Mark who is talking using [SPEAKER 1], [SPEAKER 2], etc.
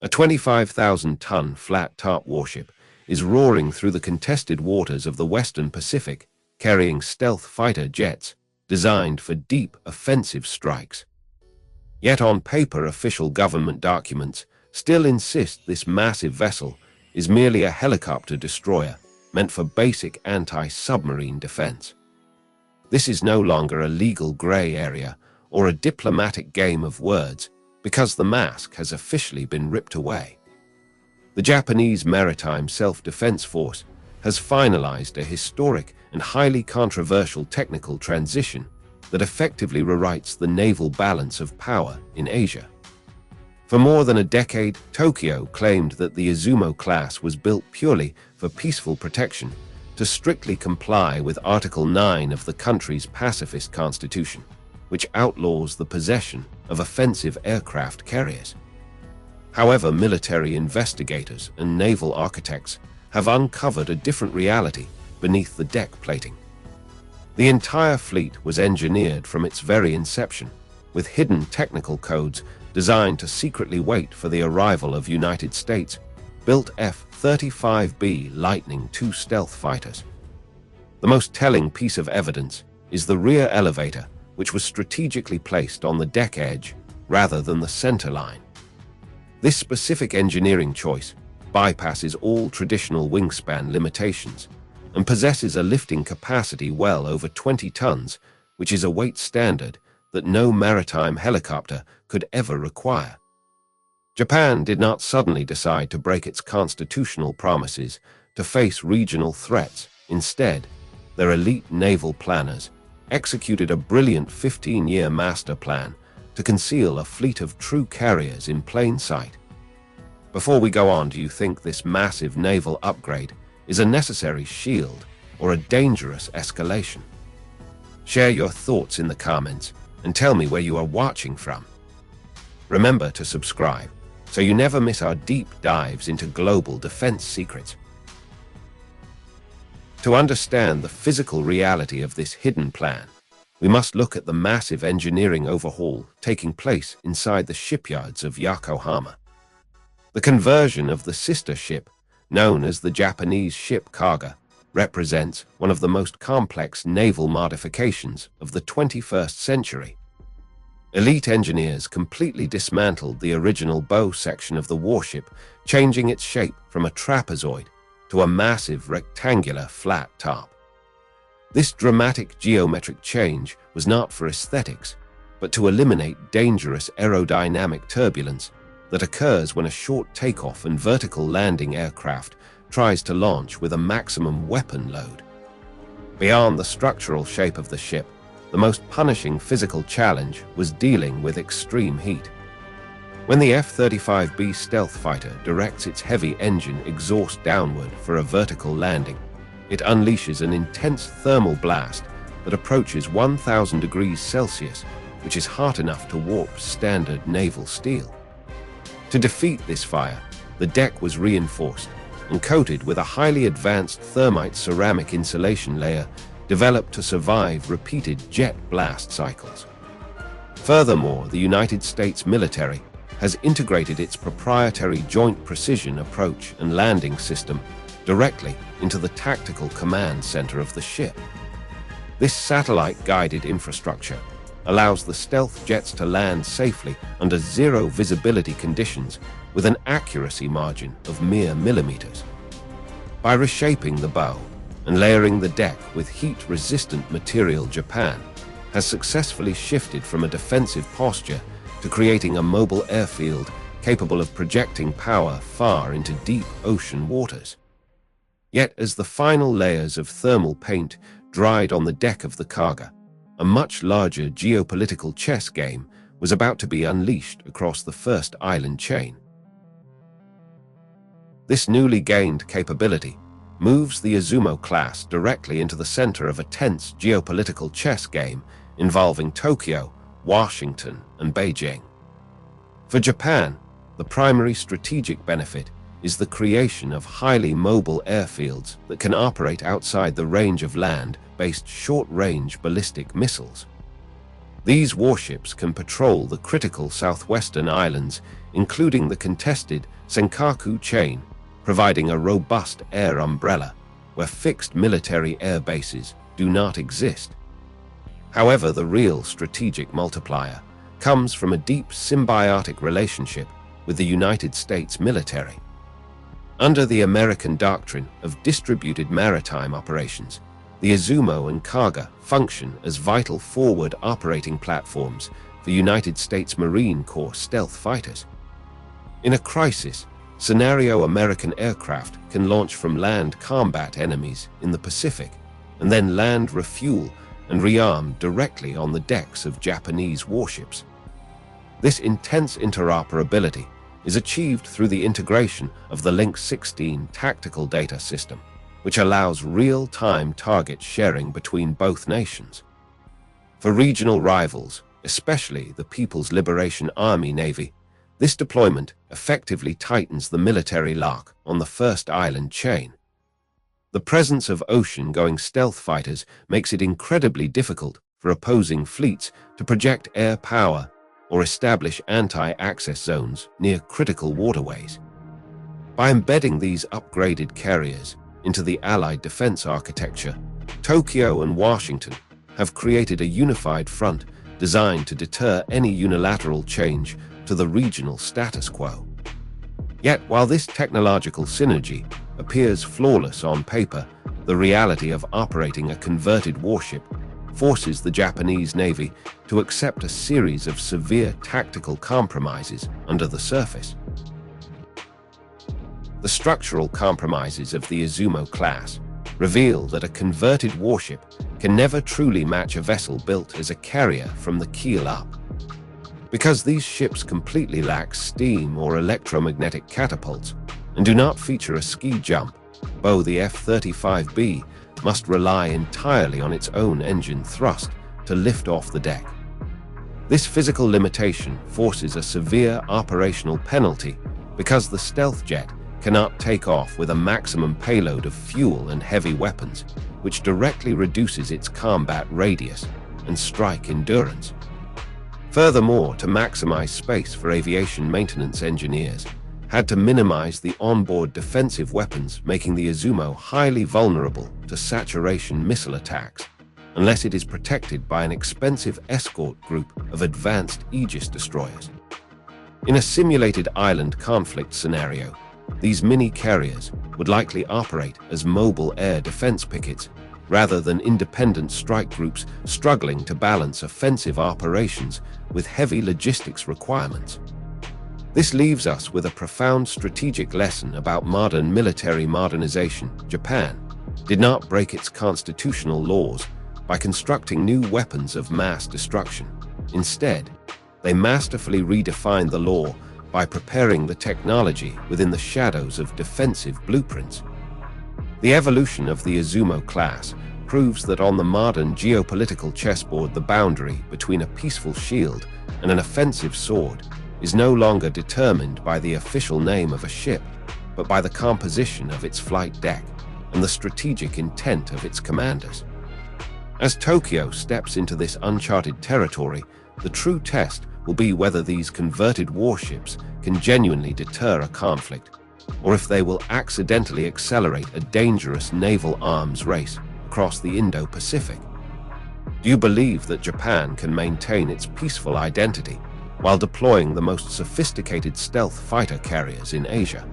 [SPEAKER 1] A 25,000-ton flat-top warship is roaring through the contested waters of the Western Pacific, carrying stealth fighter jets designed for deep offensive strikes. Yet on paper, official government documents still insist this massive vessel is merely a helicopter destroyer meant for basic anti-submarine defense. This is no longer a legal gray area or a diplomatic game of words because the mask has officially been ripped away. The Japanese Maritime Self-Defense Force has finalized a historic and highly controversial technical transition that effectively rewrites the naval balance of power in Asia. For more than a decade, Tokyo claimed that the Izumo-class was built purely for peaceful protection to strictly comply with Article 9 of the country's pacifist constitution, which outlaws the possession of offensive aircraft carriers. However, military investigators and naval architects have uncovered a different reality beneath the deck plating. The entire fleet was engineered from its very inception, with hidden technical codes designed to secretly wait for the arrival of United States-built F-35B Lightning II stealth fighters. The most telling piece of evidence is the rear elevator, which was strategically placed on the deck edge rather than the center line. This specific engineering choice bypasses all traditional wingspan limitations and possesses a lifting capacity well over 20 tons, which is a weight standard that no maritime helicopter could ever require. Japan did not suddenly decide to break its constitutional promises to face regional threats. Instead, their elite naval planners executed a brilliant 15-year master plan to conceal a fleet of true carriers in plain sight. Before we go on, do you think this massive naval upgrade is a necessary shield or a dangerous escalation? Share your thoughts in the comments and tell me where you are watching from. Remember to subscribe so you never miss our deep dives into global defense secrets. To understand the physical reality of this hidden plan, we must look at the massive engineering overhaul taking place inside the shipyards of Yokohama. The conversion of the sister ship, known as the Japanese Ship Kaga, represents one of the most complex naval modifications of the 21st century. Elite engineers completely dismantled the original bow section of the warship, changing its shape from a trapezoid to a massive rectangular flat top. This dramatic geometric change was not for aesthetics, but to eliminate dangerous aerodynamic turbulence that occurs when a short takeoff and vertical landing aircraft tries to launch with a maximum weapon load. Beyond the structural shape of the ship, the most punishing physical challenge was dealing with extreme heat. When the F-35B stealth fighter directs its heavy engine exhaust downward for a vertical landing, it unleashes an intense thermal blast that approaches 1,000 degrees Celsius, which is hot enough to warp standard naval steel. To defeat this fire, the deck was reinforced and coated with a highly advanced thermite ceramic insulation layer developed to survive repeated jet blast cycles. Furthermore, the United States military has integrated its proprietary Joint Precision Approach and Landing System directly into the tactical command center of the ship. This satellite-guided infrastructure allows the stealth jets to land safely under zero visibility conditions with an accuracy margin of mere millimeters. By reshaping the bow and layering the deck with heat-resistant material, Japan has successfully shifted from a defensive posture to creating a mobile airfield capable of projecting power far into deep ocean waters. Yet as the final layers of thermal paint dried on the deck of the Kaga, a much larger geopolitical chess game was about to be unleashed across the first island chain. This newly gained capability moves the Izumo-class directly into the center of a tense geopolitical chess game involving Tokyo, Washington, and Beijing. For Japan, the primary strategic benefit is the creation of highly mobile airfields that can operate outside the range of land-based short-range ballistic missiles. These warships can patrol the critical southwestern islands, including the contested Senkaku chain, providing a robust air umbrella where fixed military air bases do not exist. However, the real strategic multiplier comes from a deep symbiotic relationship with the United States military. Under the American doctrine of distributed maritime operations, the Izumo and Kaga function as vital forward operating platforms for United States Marine Corps stealth fighters. In a crisis scenario, American aircraft can launch from land combat enemies in the Pacific and then land, refuel, and rearm directly on the decks of Japanese warships. This intense interoperability is achieved through the integration of the Link 16 tactical data system, which allows real-time target sharing between both nations. For regional rivals, especially the People's Liberation Army Navy, this deployment effectively tightens the military lock on the first island chain. The presence of ocean-going stealth fighters makes it incredibly difficult for opposing fleets to project air power or establish anti-access zones near critical waterways. By embedding these upgraded carriers into the Allied defense architecture, Tokyo and Washington have created a unified front designed to deter any unilateral change to the regional status quo. Yet, while this technological synergy appears flawless on paper, the reality of operating a converted warship forces the Japanese Navy to accept a series of severe tactical compromises under the surface. The structural compromises of the Izumo-class reveal that a converted warship can never truly match a vessel built as a carrier from the keel up. Because these ships completely lack steam or electromagnetic catapults and do not feature a ski jump, the F-35B must rely entirely on its own engine thrust to lift off the deck. This physical limitation forces a severe operational penalty because the stealth jet cannot take off with a maximum payload of fuel and heavy weapons, which directly reduces its combat radius and strike endurance. Furthermore, to maximize space for aviation maintenance engineers had to minimize the onboard defensive weapons, making the Izumo highly vulnerable to saturation missile attacks, unless it is protected by an expensive escort group of advanced Aegis destroyers. In a simulated island conflict scenario, these mini-carriers would likely operate as mobile air defense pickets rather than independent strike groups struggling to balance offensive operations with heavy logistics requirements. This leaves us with a profound strategic lesson about modern military modernization. Japan did not break its constitutional laws by constructing new weapons of mass destruction. Instead, they masterfully redefined the law by preparing the technology within the shadows of defensive blueprints. The evolution of the Izumo-class proves that on the modern geopolitical chessboard, the boundary between a peaceful shield and an offensive sword is no longer determined by the official name of a ship, but by the composition of its flight deck and the strategic intent of its commanders. As Tokyo steps into this uncharted territory, the true test will be whether these converted warships can genuinely deter a conflict, or if they will accidentally accelerate a dangerous naval arms race across the Indo Pacific. Do you believe that Japan can maintain its peaceful identity while deploying the most sophisticated stealth fighter carriers in Asia?